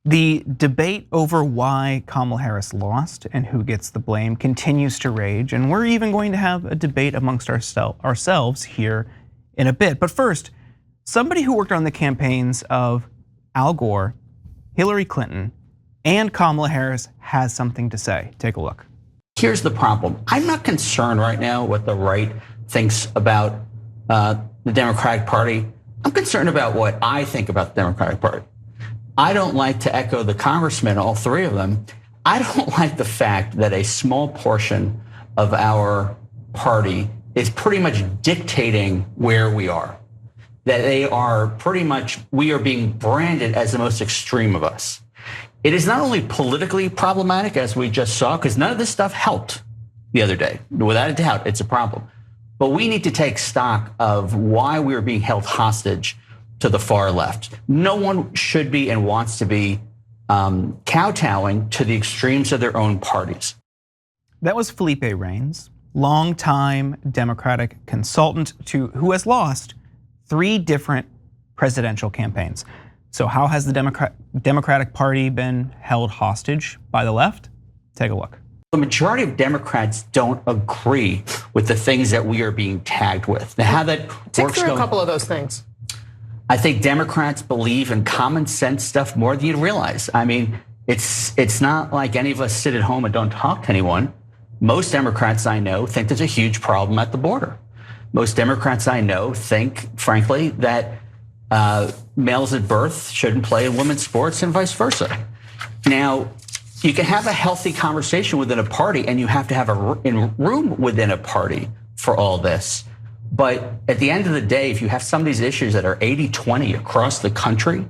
The debate over why Kamala Harris lost and who gets the blame continues to rage, and we're even going to have a debate amongst ourselves here in a bit. But first, somebody who worked on the campaigns of Al Gore, Hillary Clinton, and Kamala Harris has something to say. Take a look. Here's the problem. I'm not concerned right now what the right thinks about the Democratic Party. I'm concerned about what I think about the Democratic Party. I don't like to echo the congressmen, all three of them. I don't like the fact that a small portion of our party is pretty much dictating where we are. That they are pretty much, we are being branded as the most extreme of us. It is not only politically problematic, as we just saw, because none of this stuff helped the other day. Without a doubt, it's a problem. But we need to take stock of why we are being held hostage to the far left. No one should be and wants to be kowtowing to the extremes of their own parties. That was Felipe Reines, longtime Democratic consultant who has lost 3 different presidential campaigns. So how has the Democratic Party been held hostage by the left? Take a look. The majority of Democrats don't agree with the things that we are being tagged with. Now, how that Take works. Through a couple of those things. I think Democrats believe in common sense stuff more than you'd realize. I mean, it's not like any of us sit at home and don't talk to anyone. Most Democrats I know think there's a huge problem at the border. Most Democrats I know think, frankly, that males at birth shouldn't play in women's sports and vice versa. Now, you can have a healthy conversation within a party, and you have to have a room within a party for all this. But at the end of the day, if you have some of these issues that are 80-20 across the country,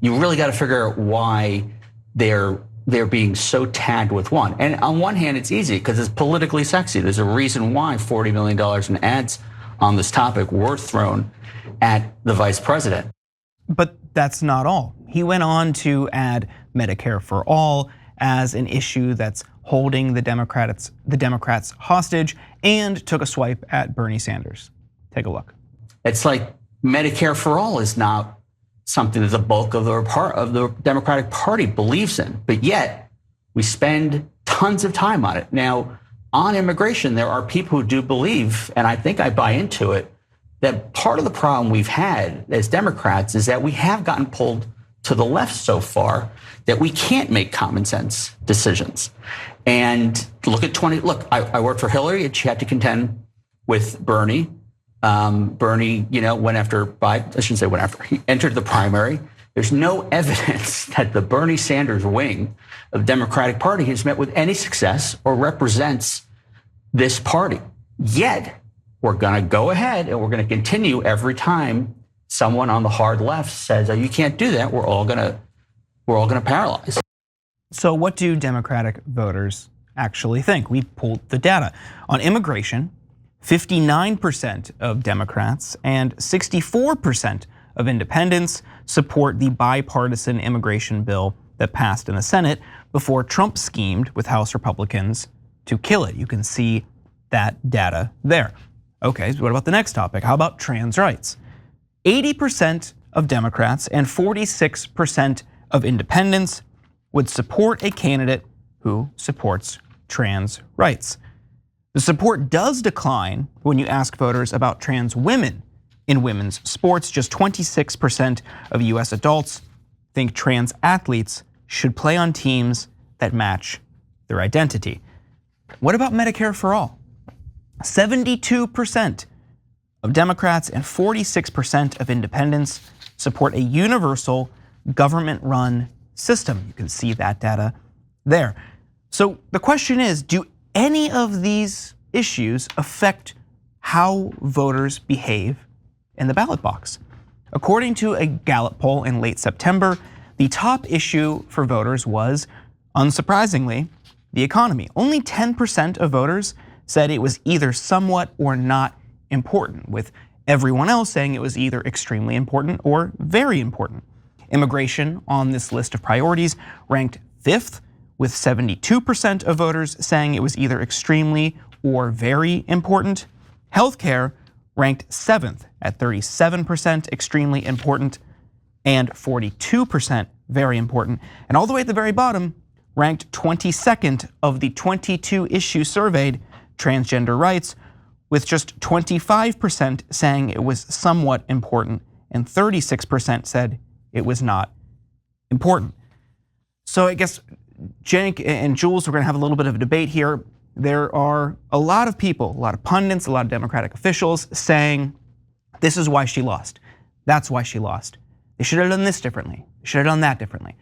you really got to figure out why they're being so tagged with one. And on one hand, it's easy because it's politically sexy. There's a reason why $40 million in ads on this topic were thrown at the vice president. But that's not all. He went on to add Medicare for all as an issue that's holding the Democrats hostage, and took a swipe at Bernie Sanders. Take a look. It's like Medicare for all is not something that the bulk of the Democratic Party believes in, but yet we spend tons of time on it. Now, on immigration, there are people who do believe, and I think I buy into it, that part of the problem we've had as Democrats is that we have gotten pulled to the left so far that we can't make common sense decisions. And look at I worked for Hillary, and she had to contend with Bernie. Bernie, went after Biden. I shouldn't say went after. He entered the primary. There's no evidence that the Bernie Sanders wing of the Democratic Party has met with any success or represents this party. Yet, we're going to go ahead and we're going to continue every time someone on the hard left says, "Oh, you can't do that." We're all going to paralyze. So what do Democratic voters actually think? We pulled the data. On immigration, 59% of Democrats and 64% of independents support the bipartisan immigration bill that passed in the Senate before Trump schemed with House Republicans to kill it. You can see that data there. Okay, so what about the next topic? How about trans rights? 80% of Democrats and 46% of independents would support a candidate who supports trans rights. The support does decline when you ask voters about trans women in women's sports. Just 26% of US adults think trans athletes should play on teams that match their identity. What about Medicare for all? 72% of Democrats and 46% of independents support a universal government-run system. You can see that data there. So the question is, do any of these issues affect how voters behave in the ballot box? According to a Gallup poll in late September, the top issue for voters was, unsurprisingly, the economy. Only 10% of voters said it was either somewhat or not important, with everyone else saying it was either extremely important or very important. Immigration on this list of priorities ranked 5th, with 72% of voters saying it was either extremely or very important. Healthcare ranked 7th at 37% extremely important and 42% very important. And all the way at the very bottom, ranked 22nd of the 22 issues surveyed, transgender rights, with just 25% saying it was somewhat important and 36% said it was not important. So I guess Cenk and Jules, we're gonna have a little bit of a debate here. There are a lot of people, a lot of pundits, a lot of Democratic officials saying this is why she lost. That's why she lost. They should have done this differently. They should have done that differently.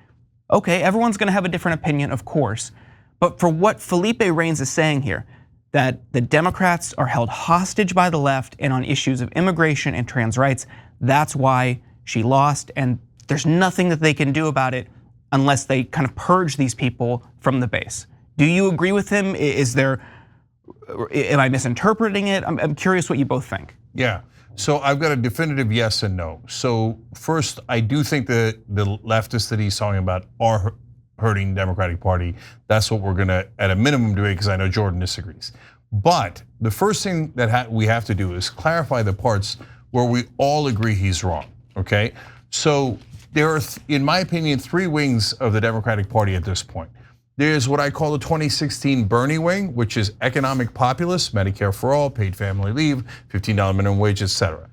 Okay, everyone's gonna have a different opinion, of course. But for what Felipe Reigns is saying here, that the Democrats are held hostage by the left and on issues of immigration and trans rights, that's why she lost. And there's nothing that they can do about it unless they kind of purge these people from the base. Do you agree with him? Am I misinterpreting it? I'm curious what you both think. Yeah, so I've got a definitive yes and no. So first, I do think that the leftists that he's talking about are hurting the Democratic Party. That's what we're gonna, at a minimum, do it, because I know Jordan disagrees. But the first thing that we have to do is clarify the parts where we all agree he's wrong, okay? So there are, in my opinion, three wings of the Democratic Party at this point. There's what I call the 2016 Bernie wing, which is economic populist, Medicare for all, paid family leave, $15 minimum wage, etc.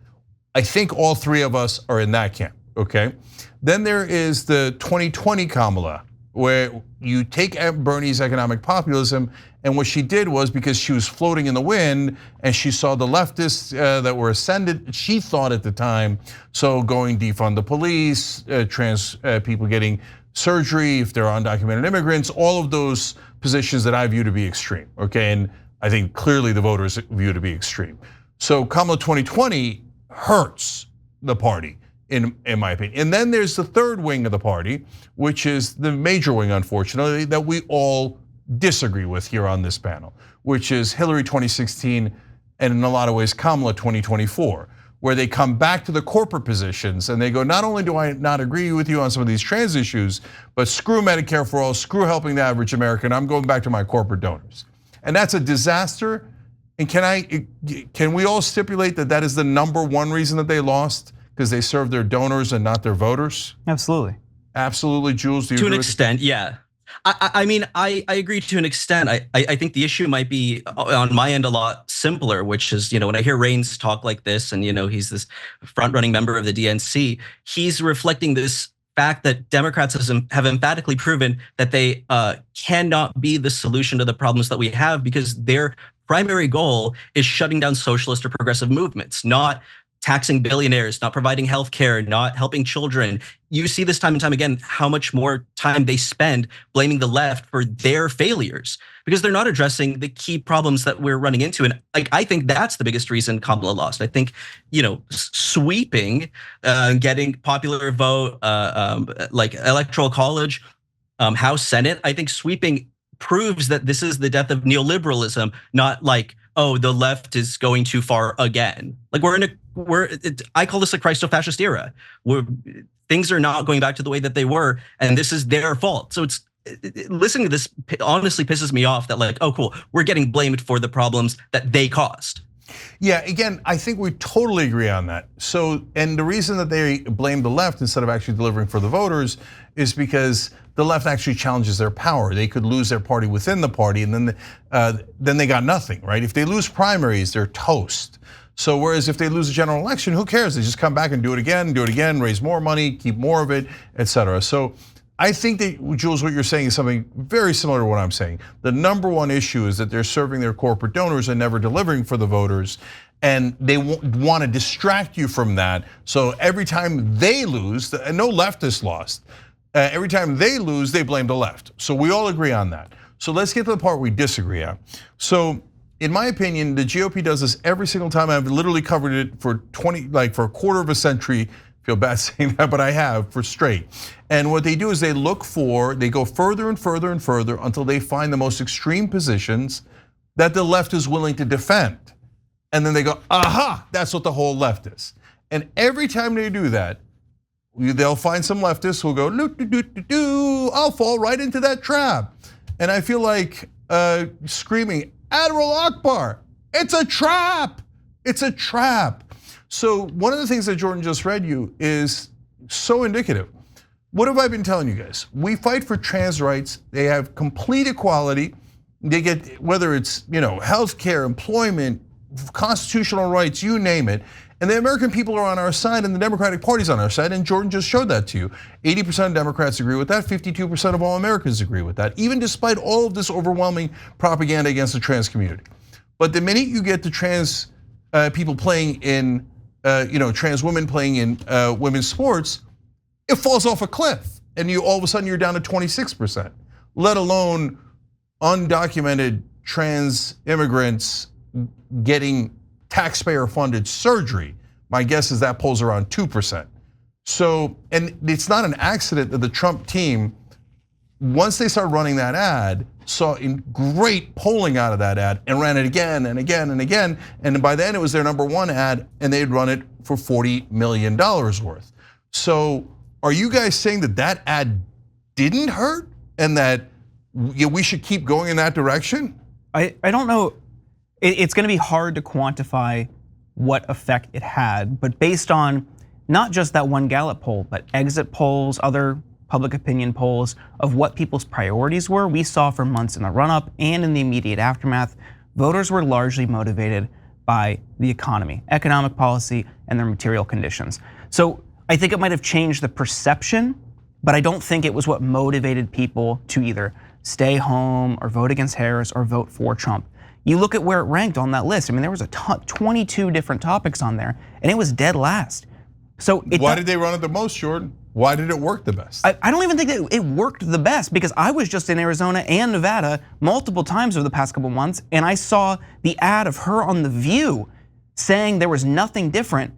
I think all three of us are in that camp, okay? Then there is the 2020 Kamala, where you take Bernie's economic populism, and what she did was, because she was floating in the wind and she saw the leftists that were ascended, she thought at the time, so going defund the police, trans people getting surgery if they're undocumented immigrants, all of those positions that I view to be extreme, okay? And I think clearly the voters view to be extreme. So Kamala 2020 hurts the party, in my opinion. And then there's the third wing of the party, which is the major wing, unfortunately, that we all disagree with here on this panel, which is Hillary 2016 and in a lot of ways Kamala 2024, where they come back to the corporate positions and they go, not only do I not agree with you on some of these trans issues, but screw Medicare for all, screw helping the average American, I'm going back to my corporate donors. And that's a disaster. And can we all stipulate that that is the number one reason that they lost? Because they serve their donors and not their voters? Absolutely. Absolutely, Jules, do you agree? To an extent, yeah. I mean, I agree to an extent. I think the issue might be on my end a lot simpler, which is, when I hear Reigns talk like this, and he's this front-running member of the DNC, he's reflecting this fact that Democrats have emphatically proven that they cannot be the solution to the problems that we have, because their primary goal is shutting down socialist or progressive movements, not taxing billionaires, not providing health care, not helping children. You see this time and time again, how much more time they spend blaming the left for their failures, because they're not addressing the key problems that we're running into. And I think that's the biggest reason Kamala lost. I think, sweeping, getting popular vote, like electoral college, House, Senate, I think sweeping proves that this is the death of neoliberalism, not like, oh, the left is going too far again. Like I call this a Christo-fascist era, where things are not going back to the way that they were, and this is their fault. So listening to this honestly pisses me off that, like, oh cool, we're getting blamed for the problems that they caused. Yeah, again, I think we totally agree on that. So, and the reason that they blame the left instead of actually delivering for the voters is because the left actually challenges their power. They could lose their party within the party, and then they got nothing, right? If they lose primaries, they're toast. So whereas if they lose a general election, who cares? They just come back and do it again, raise more money, keep more of it, etc. So I think that, Jules, what you're saying is something very similar to what I'm saying. The number one issue is that they're serving their corporate donors and never delivering for the voters, and they want to distract you from that. So every time they lose, and no leftist lost, every time they lose, they blame the left. So we all agree on that. So let's get to the part we disagree on. So in my opinion, the GOP does this every single time. I've literally covered it for for a quarter of a century. Feel bad saying that, but I have for straight. And what they do is they go further and further and further until they find the most extreme positions that the left is willing to defend. And then they go, aha, that's what the whole left is. And every time they do that, they'll find some leftists who'll go, I'll fall right into that trap. And I feel like screaming, Admiral Akbar, it's a trap, it's a trap. So one of the things that Jordan just read you is so indicative. what have I been telling you guys? We fight for trans rights. They have complete equality. They get, whether it's healthcare, employment, constitutional rights, you name it. And the American people are on our side and the Democratic Party's on our side, and Jordan just showed that to you. 80% of Democrats agree with that, 52% of all Americans agree with that, even despite all of this overwhelming propaganda against the trans community. But the minute you get the trans people playing in, trans women playing in women's sports, it falls off a cliff, and all of a sudden you're down to 26%, let alone undocumented trans immigrants getting taxpayer-funded surgery. My guess is that polls around 2%. So, and it's not an accident that the Trump team, once they started running that ad, saw great polling out of that ad and ran it again and again and again. And by then it was their number 1 ad, and they'd run it for $40 million worth. So, are you guys saying that that ad didn't hurt and that we should keep going in that direction? I don't know. It's going to be hard to quantify what effect it had, but based on not just that one Gallup poll, but exit polls, other public opinion polls of what people's priorities were, we saw for months in the run-up and in the immediate aftermath, voters were largely motivated by the economy, economic policy, and their material conditions. So I think it might have changed the perception, but I don't think it was what motivated people to either stay home or vote against Harris or vote for Trump. You look at where it ranked on that list. I mean, there was 22 different topics on there, and it was dead last. So why did they run it the most, Jordan? Why did it work the best? I don't even think that it worked the best, because I was just in Arizona and Nevada multiple times over the past couple months, and I saw the ad of her on The View saying there was nothing different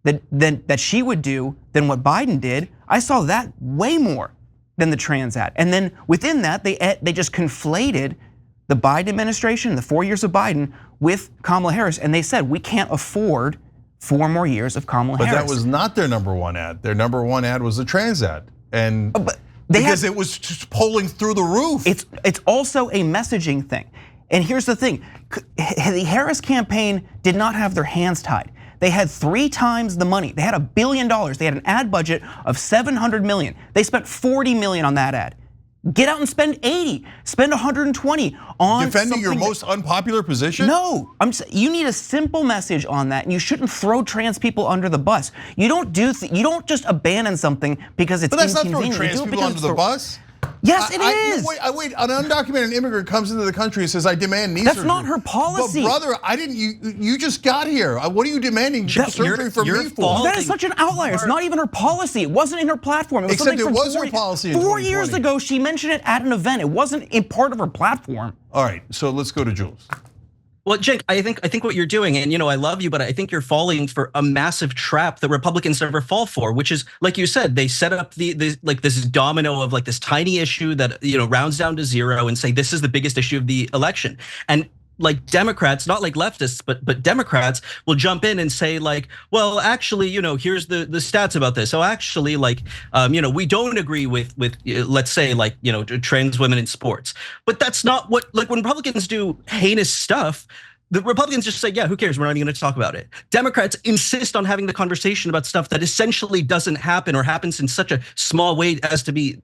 that she would do than what Biden did. I saw that way more than the trans ad. And then within that, they just conflated the Biden administration, the 4 years of Biden, with Kamala Harris, and they said we can't afford 4 more years of Kamala Harris. But that was not their number 1 ad. Their number 1 ad was the trans ad, and because it was just polling through the roof. It's also a messaging thing. And here's the thing: the Harris campaign did not have their hands tied. They had 3 times the money. They had $1 billion. They had an ad budget of $700 million. They spent $40 million on that ad. Get out and spend 80, spend 120 on defending your most unpopular position? No, you need a simple message on that, and you shouldn't throw trans people under the bus. You don't just abandon something because it's inconvenient. But that's not throwing trans people under the bus. Yes, it is. Wait, an undocumented immigrant comes into the country and says, "I demand knee surgery." That's not her policy. But brother, you just got here. What are you demanding surgery from me for? That is such an outlier. It's not even her policy. It wasn't in her platform. It was Except something it from was her policy in 4 years ago. She mentioned it at an event. It wasn't in part of her platform. All right, so let's go to Jules. Well, Cenk, I think what you're doing, and I love you, but I think you're falling for a massive trap that Republicans never fall for, which is, like you said, they set up this domino of this tiny issue that rounds down to 0 and say this is the biggest issue of the election. And Democrats, not like leftists, but Democrats will jump in and say well, actually, here's the stats about this. So actually, we don't agree with let's say trans women in sports. But that's not what when Republicans do heinous stuff. The Republicans just say, yeah, who cares? We're not even going to talk about it. Democrats insist on having the conversation about stuff that essentially doesn't happen or happens in such a small way as to be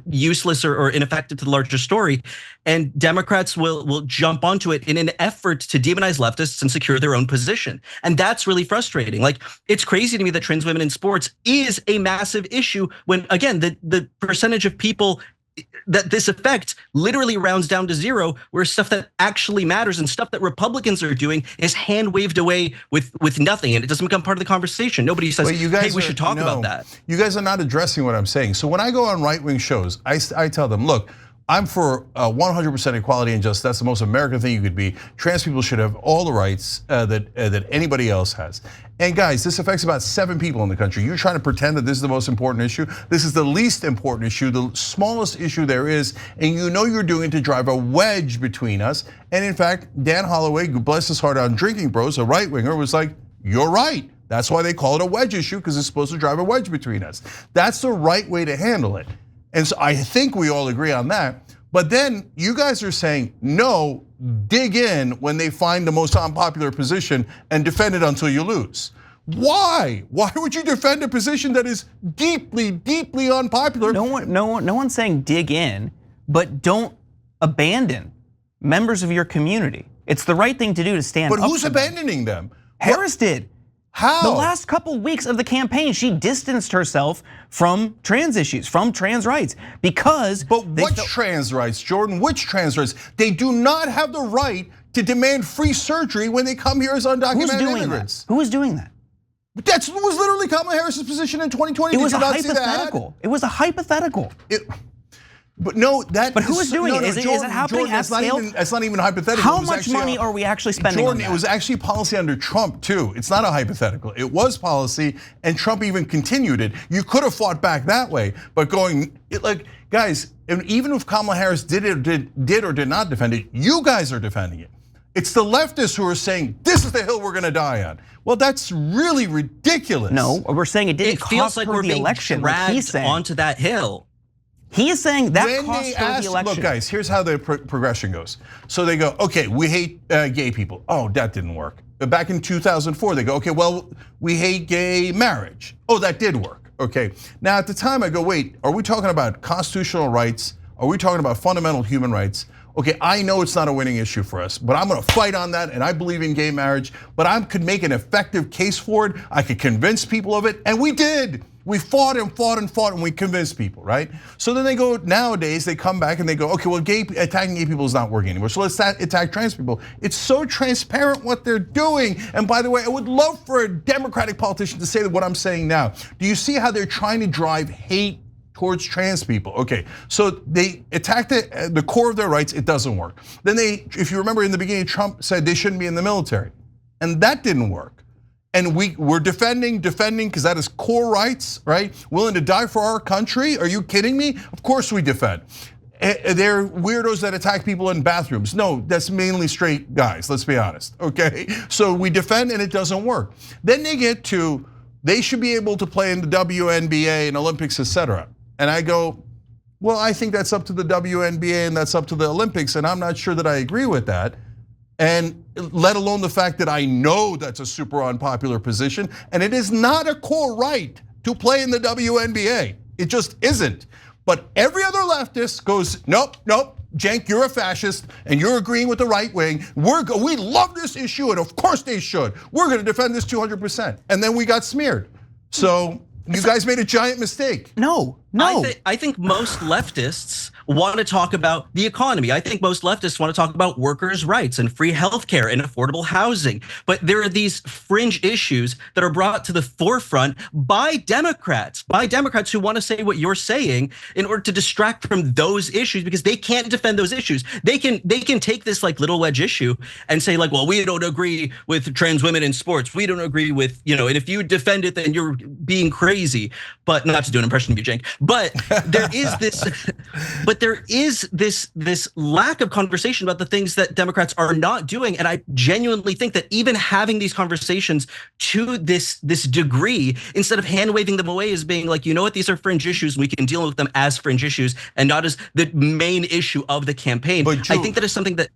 useless or ineffective to the larger story. And Democrats will jump onto it in an effort to demonize leftists and secure their own position. And that's really frustrating. It's crazy to me that trans women in sports is a massive issue when, again, the percentage of people that this affects literally rounds down to 0, where stuff that actually matters and stuff that Republicans are doing is hand waved away with nothing, and it doesn't become part of the conversation. Nobody says, hey, we should talk about that. You guys are not addressing what I'm saying. So when I go on right-wing shows, I tell them, look, I'm for 100% equality and justice. That's the most American thing you could be. Trans people should have all the rights that anybody else has. And guys, this affects about 7 people in the country. You're trying to pretend that this is the most important issue. This is the least important issue, the smallest issue there is, and you're doing it to drive a wedge between us. And in fact, Dan Holloway, bless his heart on Drinking Bros, a right-winger, was like, you're right. That's why they call it a wedge issue, because it's supposed to drive a wedge between us. That's the right way to handle it. And so I think we all agree on that. But then you guys are saying, no, dig in when they find the most unpopular position and defend it until you lose. Why? Why would you defend a position that is deeply, deeply unpopular? No one's saying dig in, but don't abandon members of your community. It's the right thing to do to stand up. But who's for them. abandoning them? Harris did. How? The last couple weeks of the campaign, she distanced herself from trans issues, from trans rights, because. But what trans rights, Jordan? Which trans rights? They do not have the right to demand free surgery when they come here as undocumented immigrants. Who is doing that? That was literally Kamala Harris's position in 2020. It was a hypothetical. It was a hypothetical. But no, that. But who is doing it? Is it happening at scale? It's not even hypothetical. How much money are we actually spending on that? Jordan, it was actually policy under Trump too. It's not a hypothetical. It was policy, and Trump even continued it. You could have fought back that way, but guys, and even if Kamala Harris did or did not defend it, you guys are defending it. It's the leftists who are saying this is the hill we're going to die on. Well, that's really ridiculous. No, we're saying it didn't feels cost like her we're the being election. dragged onto that hill. He is saying that when cost her the election. Look, guys, here's how the progression goes. So they go, okay, we hate gay people. Oh, that didn't work. Back in 2004, they go, okay, well, we hate gay marriage. Oh, that did work. Okay. Now at the time, I go, wait, are we talking about constitutional rights? Are we talking about fundamental human rights? Okay, I know it's not a winning issue for us, but I'm gonna fight on that, and I believe in gay marriage, but I could make an effective case for it. I could convince people of it, and we did. We fought and fought and fought, and we convinced people, right? So then they go, nowadays, they come back and they go, okay, well, attacking gay people is not working anymore, so let's attack trans people. It's so transparent what they're doing. And by the way, I would love for a Democratic politician to say what I'm saying now. Do you see how they're trying to drive hate towards trans people? Okay, so they attack the core of their rights, it doesn't work. Then if you remember in the beginning, Trump said they shouldn't be in the military, and that didn't work. And we're defending, because that is core rights, right? Willing to die for our country? Are you kidding me? Of course we defend. They're weirdos that attack people in bathrooms. No, that's mainly straight guys, let's be honest, okay? So we defend and it doesn't work. Then they get to, they should be able to play in the WNBA and Olympics, etc. And I go, well, I think that's up to the WNBA and that's up to the Olympics, and I'm not sure that I agree with that. And let alone the fact that I know that's a super unpopular position, and it is not a core right to play in the WNBA. It just isn't. But every other leftist goes, nope, Cenk, you're a fascist, and you're agreeing with the right wing. We love this issue, and of course they should. We're gonna defend this 200%. And then we got smeared. So you guys made a giant mistake. No. I think most leftists want to talk about the economy. I think most leftists want to talk about workers' rights and free healthcare and affordable housing. But there are these fringe issues that are brought to the forefront by Democrats who want to say what you're saying in order to distract from those issues, because they can't defend those issues. They can take this like little wedge issue and say like, well, we don't agree with trans women in sports. We don't agree with, and if you defend it, then you're being crazy. But not to do an impression of you, Cenk. But there is this lack of conversation about the things that Democrats are not doing, and I genuinely think that even having these conversations to this degree, instead of hand waving them away as being like, you know what, these are fringe issues, and we can deal with them as fringe issues and not as the main issue of the campaign. But Jules, I think that is something that.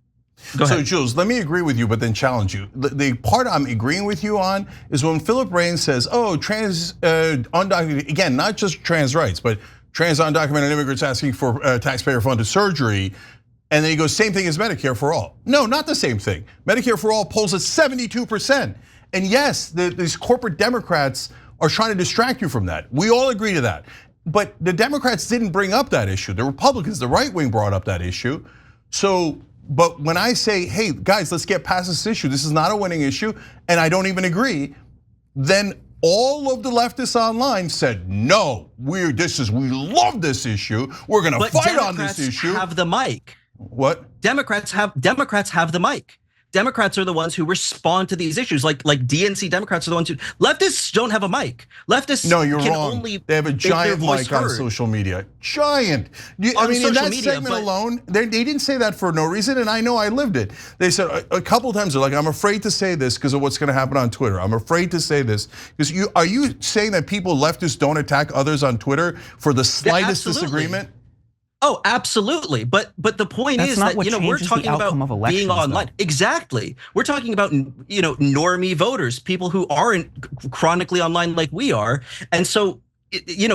Go ahead. So Jules, let me agree with you, but then challenge you. The part I'm agreeing with you on is when Philip Raines says, oh, trans undocumented, again, not just trans rights, but trans undocumented immigrants asking for taxpayer-funded surgery, and then he goes, same thing as Medicare for all. No, not the same thing. Medicare for all polls at 72%. And yes, these corporate Democrats are trying to distract you from that. We all agree to that. But the Democrats didn't bring up that issue. The Republicans, the right wing brought up that issue. So, but when I say, hey, guys, let's get past this issue, this is not a winning issue, and I don't even agree, then all of the leftists online said, no, we love this issue. We're gonna fight on this issue. Democrats have the mic. What? Democrats have the mic. Democrats are the ones who respond to these issues, like DNC Democrats are the ones who. Leftists don't have a mic. Leftists no, you're can wrong. Only they have a giant mic on heard. social media. Giant. On in that media, segment alone, they didn't say that for no reason, and I know I lived it. They said a couple times, they're like, I'm afraid to say this because of what's going to happen on Twitter. I'm afraid to say this because are you saying that leftists don't attack others on Twitter for the slightest disagreement? Oh, absolutely. But the point That's is not that, what we're changes the talking outcome about of being elections, online. though. Exactly. We're talking about, normie voters, people who aren't chronically online like we are. And so,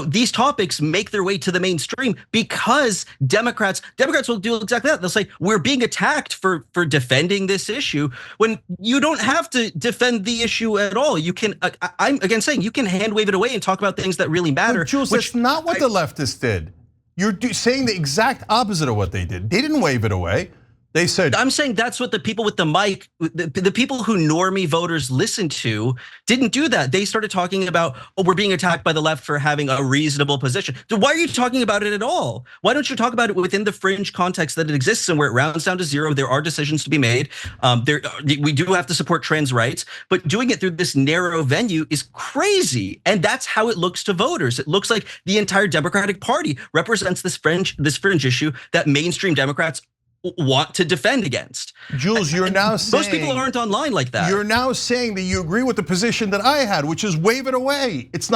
these topics make their way to the mainstream because Democrats will do exactly that. They'll say, we're being attacked for defending this issue, when you don't have to defend the issue at all. You can, I'm again saying, you can hand wave it away and talk about things that really matter. But Jules, that's not what the leftists did. You're saying the exact opposite of what they did. They didn't wave it away. They said, I'm saying that's what the people with the mic, the people who normie voters listen to, didn't do that. They started talking about, oh, we're being attacked by the left for having a reasonable position. So why are you talking about it at all? Why don't you talk about it within the fringe context that it exists and where it rounds down to zero? There are decisions to be made. We do have to support trans rights, but doing it through this narrow venue is crazy. And that's how it looks to voters. It looks like the entire Democratic Party represents this fringe issue that mainstream Democrats want to defend against. Jules, you're now saying most people aren't online like that. You're now saying that you agree with the position that I had, which is wave it away. This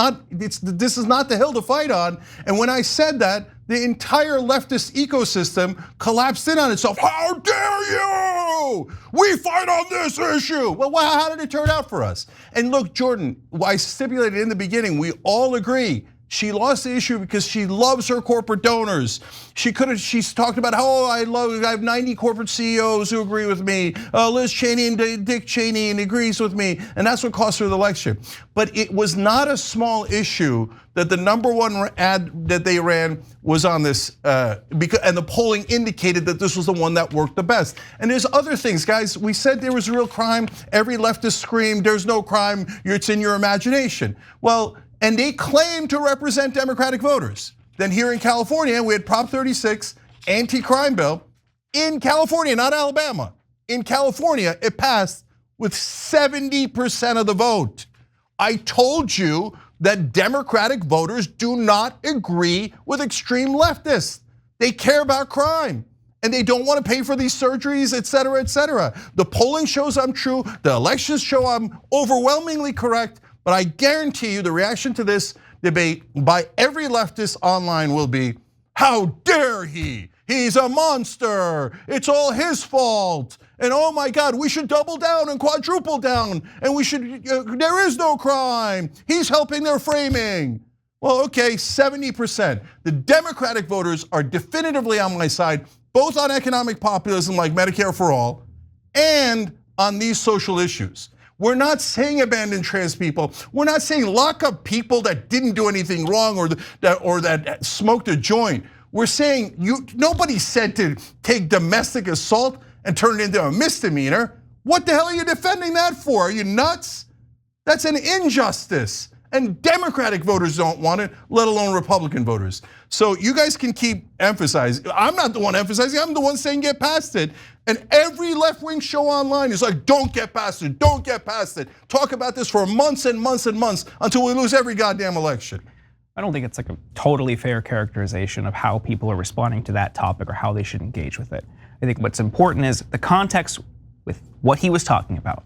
is not the hill to fight on. And when I said that, the entire leftist ecosystem collapsed in on itself. How dare you? We fight on this issue. Well, how did it turn out for us? And look, Jordan, I stipulated in the beginning, we all agree. She lost the issue because she loves her corporate donors. She's talked about how I have 90 corporate CEOs who agree with me. Liz Cheney and Dick Cheney agrees with me, and that's what cost her the election. But it was not a small issue that the #1 ad that they ran was on this, and the polling indicated that this was the one that worked the best. And there's other things, guys. We said there was real crime. Every leftist screamed, "There's no crime. It's in your imagination." Well. And they claim to represent Democratic voters. Then here in California, we had Prop 36, anti-crime bill. In California, not Alabama. In California, it passed with 70% of the vote. I told you that Democratic voters do not agree with extreme leftists. They care about crime. And they don't want to pay for these surgeries, et cetera, et cetera. The polling shows I'm true. The elections show I'm overwhelmingly correct. But I guarantee you the reaction to this debate by every leftist online will be, how dare he? He's a monster. It's all his fault. And oh my God, we should double down and quadruple down. And there is no crime. He's helping their framing. Well, okay, 70%. The Democratic voters are definitively on my side, both on economic populism like Medicare for all, and on these social issues. We're not saying abandon trans people. We're not saying lock up people that didn't do anything wrong or that smoked a joint. We're saying nobody said to take domestic assault and turn it into a misdemeanor. What the hell are you defending that for? Are you nuts? That's an injustice. And Democratic voters don't want it, let alone Republican voters. So you guys can keep emphasizing. I'm not the one emphasizing, I'm the one saying get past it. And every left-wing show online is like, don't get past it, don't get past it. Talk about this for months and months and months until we lose every goddamn election. I don't think it's like a totally fair characterization of how people are responding to that topic or how they should engage with it. I think what's important is the context with what he was talking about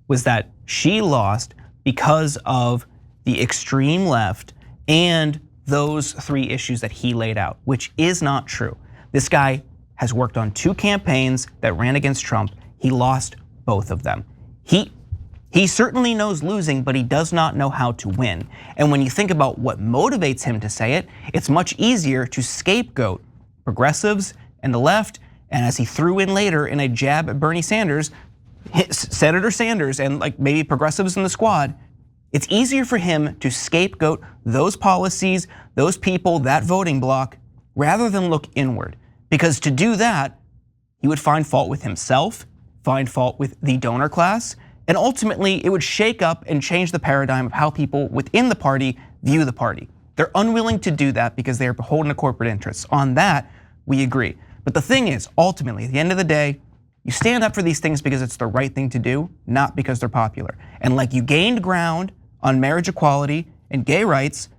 was that she lost because of the extreme left and those 3 issues that he laid out, which is not true. This guy has worked on 2 campaigns that ran against Trump. He lost both of them. He certainly knows losing, but he does not know how to win. And when you think about what motivates him to say it, it's much easier to scapegoat progressives and the left. And as he threw in later in a jab at Bernie Sanders, Senator Sanders and like maybe progressives in the squad, it's easier for him to scapegoat those policies, those people, that voting bloc, rather than look inward. Because to do that, he would find fault with himself, find fault with the donor class, and ultimately it would shake up and change the paradigm of how people within the party view the party. They're unwilling to do that because they are beholden to corporate interests. On that, we agree. But the thing is, ultimately, at the end of the day, you stand up for these things because it's the right thing to do, not because they're popular. And like you gained ground on marriage equality and gay rights,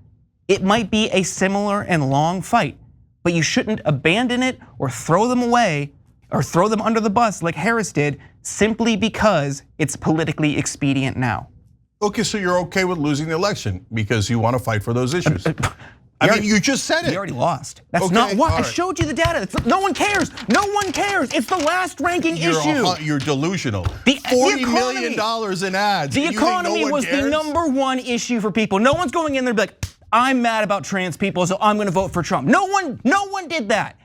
it might be a similar and long fight, but you shouldn't abandon it or throw them away or throw them under the bus like Harris did simply because it's politically expedient now. Okay, so you're okay with losing the election because you want to fight for those issues. I mean, you just said it. We already lost. That's Okay, not why. all I right. showed you the data. No one cares. No one cares. It's the last ranking issue. You're delusional. The $40 economy- million in ads. The and you think economy no one was cares? the #1 issue for people. No one's going in there and be like, I'm mad about trans people, so I'm going to vote for Trump. No one did that.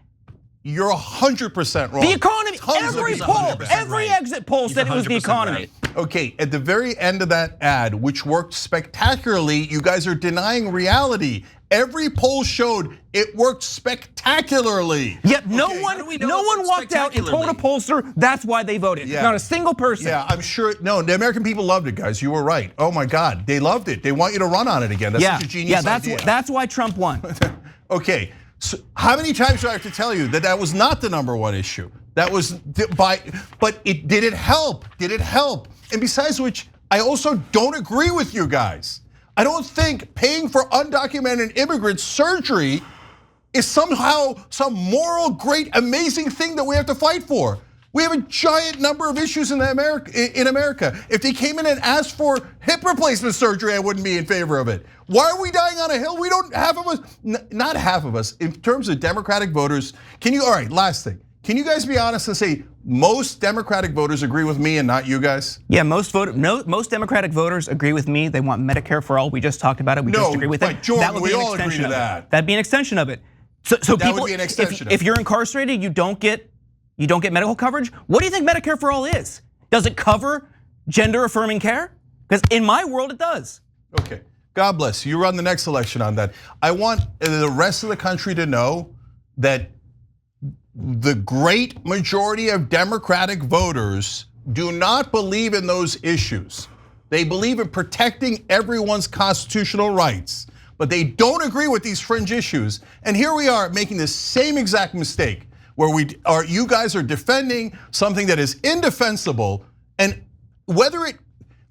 You're 100% wrong. The economy, Tons of every people poll, 100% every right. exit poll said it was the 100% economy. right. Okay, at the very end of that ad, which worked spectacularly, you guys are denying reality. Every poll showed it worked spectacularly. Yet no Okay. one we know it worked walked out and told a pollster that's why they voted. Yeah. Not a single person. Yeah, I'm sure. No, the American people loved it, guys. You were right. Oh my God, they loved it. They want you to run on it again. That's such a genius idea. That's why Trump won. Okay, so how many times do I have to tell you that that was not the #1 issue? That was but it did it help? Did it help? And besides which, I also don't agree with you guys. I don't think paying for undocumented immigrant surgery is somehow some moral, great, amazing thing that we have to fight for. We have a giant number of issues in America. If they came in and asked for hip replacement surgery, I wouldn't be in favor of it. Why are we dying on a hill? We don't, half of us, not half of us, in terms of Democratic voters, all right, last thing. Can you guys be honest and say most Democratic voters agree with me and not you guys? Yeah, most Democratic voters agree with me. They want Medicare for all. We just talked about it. We just agree with it. Jordan, That would be we an all agree extension to of it. that. That'd be an extension of it. So That people, would be an extension of if it. you're incarcerated, you don't get medical coverage. What do you think Medicare for all is? Does it cover gender affirming care? Because in my world, it does. Okay, God bless you. You run the next election on that. I want the rest of the country to know that the great majority of Democratic voters do not believe in those issues. They believe in protecting everyone's constitutional rights, but they don't agree with these fringe issues. And here we are making the same exact mistake where you guys are defending something that is indefensible, and whether it,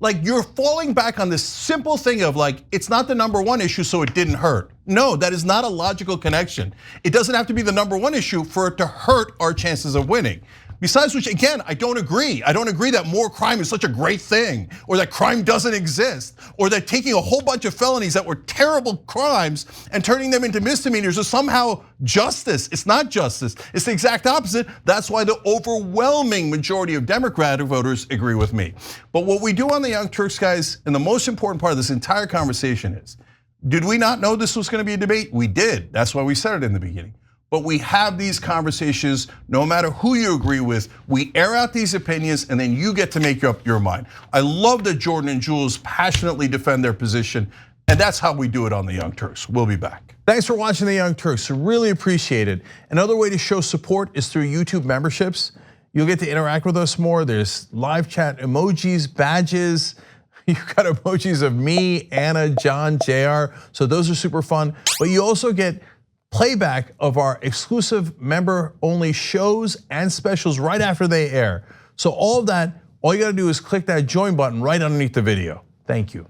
like, you're falling back on this simple thing of like, it's not the #1 issue, so it didn't hurt. No, that is not a logical connection. It doesn't have to be the #1 issue for it to hurt our chances of winning. Besides which, again, I don't agree. I don't agree that more crime is such a great thing, or that crime doesn't exist, or that taking a whole bunch of felonies that were terrible crimes and turning them into misdemeanors is somehow justice. It's not justice. It's the exact opposite. That's why the overwhelming majority of Democratic voters agree with me. But what we do on the Young Turks, guys, and the most important part of this entire conversation is, did we not know this was going to be a debate? We did. That's why we said it in the beginning. But we have these conversations no matter who you agree with. We air out these opinions and then you get to make up your mind. I love that Jordan and Jules passionately defend their position, and that's how we do it on the Young Turks. We'll be back. Thanks for watching the Young Turks. Really appreciate it. Another way to show support is through YouTube memberships. You'll get to interact with us more. There's live chat emojis, badges. You've got emojis of me, Anna, John, JR. So those are super fun. But you also get playback of our exclusive member-only shows and specials right after they air. So all of that, all you gotta do is click that join button right underneath the video. Thank you.